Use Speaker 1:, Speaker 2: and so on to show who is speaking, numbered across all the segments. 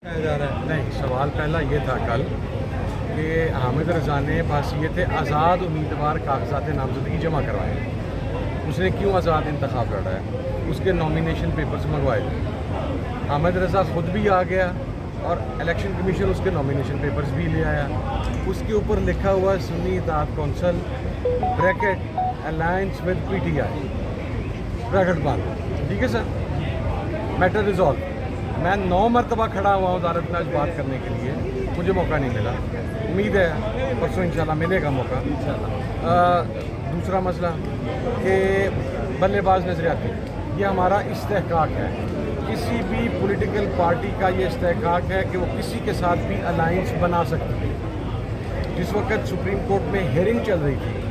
Speaker 1: جا رہا ہے نہیں، سوال پہلا یہ تھا کل کہ حامد رضا نے بس یہ تھے آزاد امیدوار کاغذات نامزدگی جمع کروائے. اس نے کیوں آزاد انتخاب لڑا ہے؟ اس کے نامینیشن پیپرز منگوائے تھے. حامد رضا خود بھی آ گیا اور الیکشن کمیشن اس کے نامینیشن پیپرز بھی لے آیا. اس کے اوپر لکھا ہوا سنی اطاعت council bracket alliance with P T I bracket بند. ٹھیک ہے سر، میٹر ریزالو. میں 9 مرتبہ کھڑا ہوا ہوں عدالت میں آج بات کرنے کے لیے، مجھے موقع نہیں ملا. امید ہے پرسوں انشاءاللہ ملے گا موقع. دوسرا مسئلہ کہ بلے باز نظریاتی، یہ ہمارا استحقاق ہے. کسی بھی پولیٹیکل پارٹی کا یہ استحقاق ہے کہ وہ کسی کے ساتھ بھی الائنس بنا سکتی ہے. جس وقت سپریم کورٹ میں ہیئرنگ چل رہی تھی،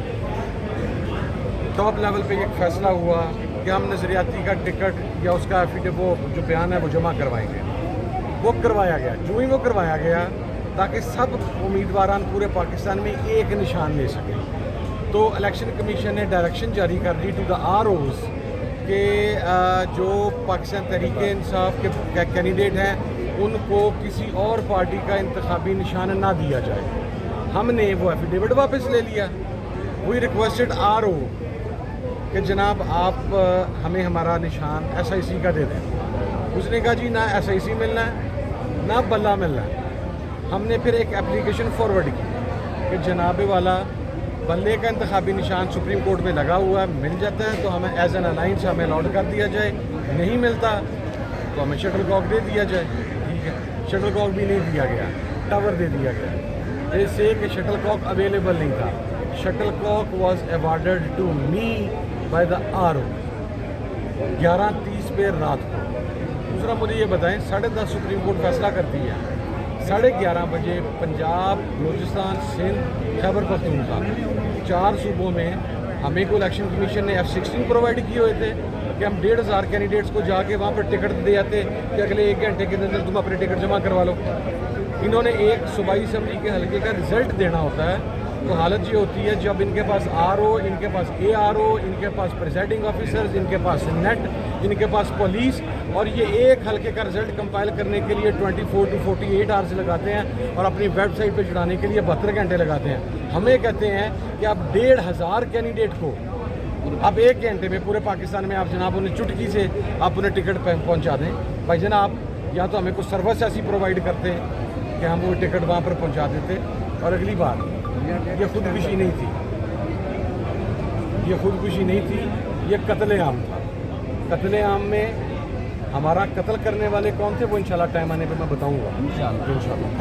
Speaker 1: ٹاپ لیول پہ ایک فیصلہ ہوا کہ ہم نظریاتی کا ٹکٹ یا اس کا وہ جو بیان ہے وہ جمع کروائیں گے. وہ کروایا گیا. جو ہی وہ کروایا گیا تاکہ سب امیدواران پورے پاکستان میں ایک نشان لے سکیں، تو الیکشن کمیشن نے ڈائریکشن جاری کر دی ٹو دا آر اوز کہ جو پاکستان تحریک انصاف کے کینڈیڈیٹ ہیں ان کو کسی اور پارٹی کا انتخابی نشان نہ دیا جائے. ہم نے وہ ایفیڈیوٹ واپس لے لیا. وی ریکویسٹڈ آر او کہ جناب آپ ہمیں ہمارا نشان ایس آئی سی کا دے دیں. اس نے کہا جی نہ ایس آئی سی ملنا ہے نہ بلہ ملنا ہے. ہم نے پھر ایک اپلیکیشن فارورڈ کی کہ جناب والا بلے کا انتخابی نشان سپریم کورٹ میں لگا ہوا ہے، مل جاتا ہے تو ہمیں ایز این الائنس ہمیں الاؤڈ کر دیا جائے، نہیں ملتا تو ہمیں شٹل کاک دے دیا جائے. ٹھیک ہے، شٹل کاک بھی نہیں دیا گیا، ٹاور دے دیا گیا. جیسے کہ شٹل کاک اویلیبل نہیں تھا. Shuttlecock was awarded to me by the R O 11:30 پہ رات کو. دوسرا مجھے یہ بتائیں، 10:30 سپریم کورٹ فیصلہ کرتی ہے، 11:30 بجے پنجاب، بلوچستان، سندھ، خیبر پختونخوا 4 صوبوں میں ہمیں کو الیکشن کمیشن نے F-16 پرووائڈ کیے ہوئے تھے کہ ہم 1,500 کینڈیڈیٹس کو جا کے وہاں پر ٹکٹ دے آتے کہ اگلے 1 گھنٹے کے اندر تم اپنے ٹکٹ جمع کروا لو. انہوں نے ایک صوبائی اسمبلی کے حلقے کا رزلٹ دینا ہوتا ہے، تو حالت یہ ہوتی ہے جب ان کے پاس آر او، ان کے پاس اے آر او، ان کے پاس پریزائڈنگ آفیسرز، ان کے پاس نیٹ، ان کے پاس پولیس، اور یہ ایک حلقے کا رزلٹ کمپائل کرنے کے لیے 24 to 48 آورز لگاتے ہیں اور اپنی ویب سائٹ پہ چڑھانے کے لیے 72 گھنٹے لگاتے ہیں. ہمیں کہتے ہیں کہ آپ 1,500 کینڈیڈیٹ کو آپ 1 گھنٹے میں پورے پاکستان میں آپ جناب انہیں چٹکی سے آپ انہیں ٹکٹ پہنچا دیں. بھائی جناب یا تو ہمیں کچھ سروس ایسی پرووائڈ کرتے کہ ہم وہ ٹکٹ وہاں پر پہنچا دیتے. اور اگلی بات، یہ خودکشی نہیں تھی، یہ خودکشی نہیں تھی، یہ قتل عام تھا. قتل عام میں ہمارا قتل کرنے والے کون تھے وہ انشاءاللہ ٹائم آنے پہ میں بتاؤں گا انشاءاللہ.